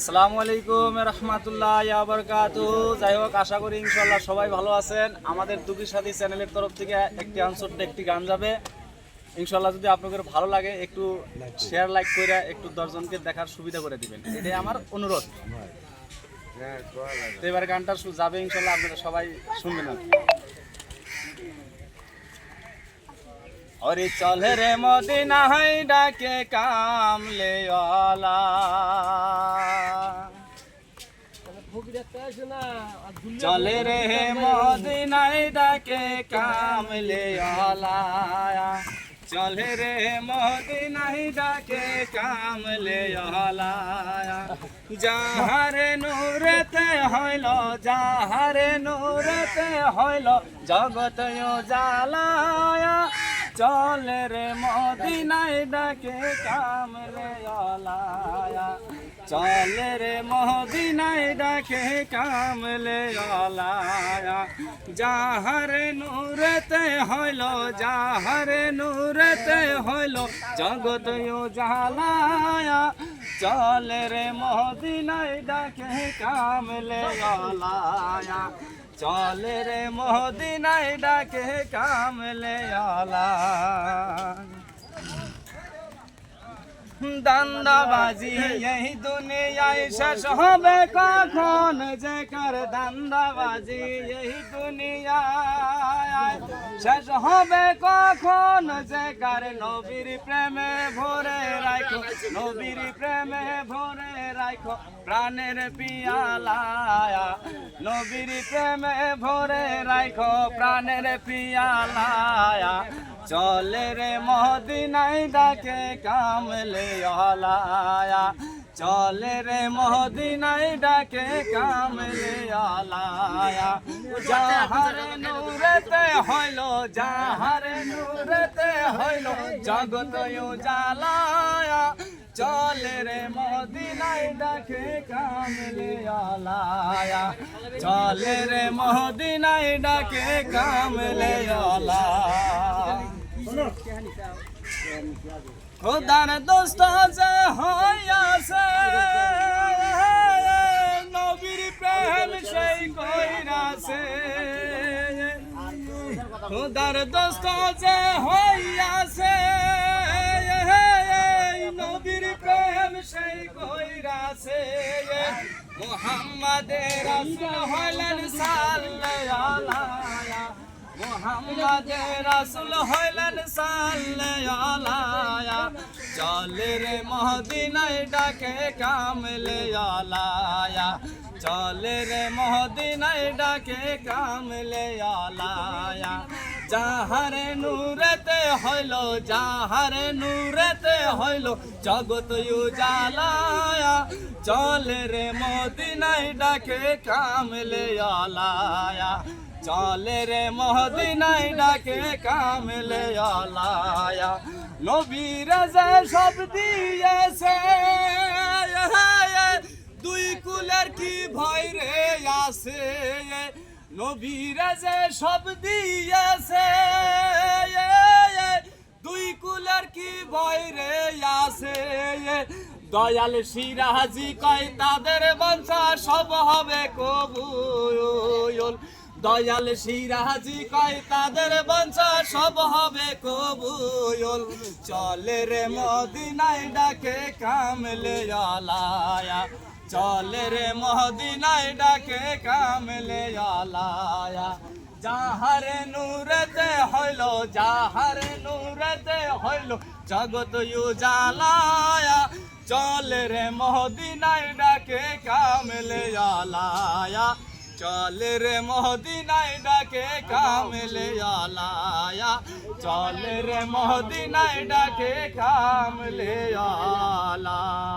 আসসালামু আলাইকুম রহমতুল্লাহ বারাকাতুহু। যাই হোক, আশা করি ইনশাল্লাহ সবাই ভালো আছেন। আমাদের দুঃখী সাথী চ্যানেলের তরফ থেকে একটি গান যাবে ইনশাল্লাহ। যদি আপনাদের ভালো লাগে একটু শেয়ার লাইক করে একটু 10 জনকে দেখার সুবিধা করে দিবেন, এটাই আমার অনুরোধ। তো এবার গানটা যাবে ইনশাল্লাহ, আপনারা সবাই শুনবেন। ওরে চলে রে মদিনা হাই ডাকে কামলেওয়ালা, চলে রে মদিনাই ডাকে কামলেওয়ালা, চলে রে মদিনাই ডাকে কামলেওয়ালা। যাহারে নূরেতে হইল, যাহারে নূরেতে হইল জগত উজালা, চলে রে মদিনাই ডাকে কামলেওয়ালা, চলে রে মদিনাই ডাকে কামলেওয়ালা। যাহারে নূরেতে হইল, যাহারে নূরেতে হইল জগত উজালা, চলে রে মদিনাই ডাকে কামলেওয়ালা, চলে রে মদিনাই ডাকে কামলেওয়ালা। দান্দাবাজি এই দুনিয়ায় শেষ হবে কখন, যে কার দান্দাবাজি এই দুনিয়ায় শেষ হবে কখন, যে কার নবীর প্রেমে ভরে রাখো, নবীর প্রেমে ভরে রাখো প্রাণের পিয়ালা, নবীর প্রেমে ভরে রাখো প্রাণের পিয়ালা। চলে রে মদিনাই ডাকে কামলেওয়ালা, চলে রে মদিনাই ডাকে কামলেওয়ালা। যাহারে নূরেতে হইল, যাহারে নূরেতে হইল জগত উজালা, চলে রে মদিনাই ডাকে কামলেওয়ালা, চলে রে মদিনাই ডাকে কামলেওয়ালা। খোদার দোস্ত যে হইয়াছে, নবীর প্রেম সেই কইরাছে, খোদার দোস্ত যে হইয়াছে, নবীর প্রেম সেই কইরাছে। মুহাম্মাদের রাসূল হইলেন সাল্লাল্লাহু, মুহাম্মাদের রাসূল হইলেন সাল্লাল্লাহু, চলে রে মদিনাই ডাকে কামলেওয়ালা, চলে রে মদিনাই ডাকে কামলেওয়ালা। যাহারে নূরেতে হইল, যাহারে নূরেতে হইল জগত উজালা, চলে রে মদিনাই ডাকে কামলেওয়ালা, চলে রে মদিনাই ডাকে কামলেওয়ালা। নবীর যে সব দিয়েছে, দুই কুলের কি ভয় রে আছে, নবীর যে সব দিয়েছে, দুই কুলের কি ভয় রে আছে। দয়াল সিরাজি কয় তাদের বাঞ্ছা সব হবে কবুল, দয়াল সিরাজি কয় তাদের বাঞ্ছা সব হবে কবুল। চলে রে মদিনাই ডাকে কামলেওয়ালা, চলে রে মদিনাই ডাকে কামলেওয়ালা। যাহারে নূরেতে হইল, যাহারে নূরেতে হইল জগত উজালা, চলে রে মদিনাই ডাকে কামলেওয়ালা, চলে রে মদিনাই ডাকে কামলেওয়ালা, চলে রে মদিনাই ডাকে কামলেওয়ালা।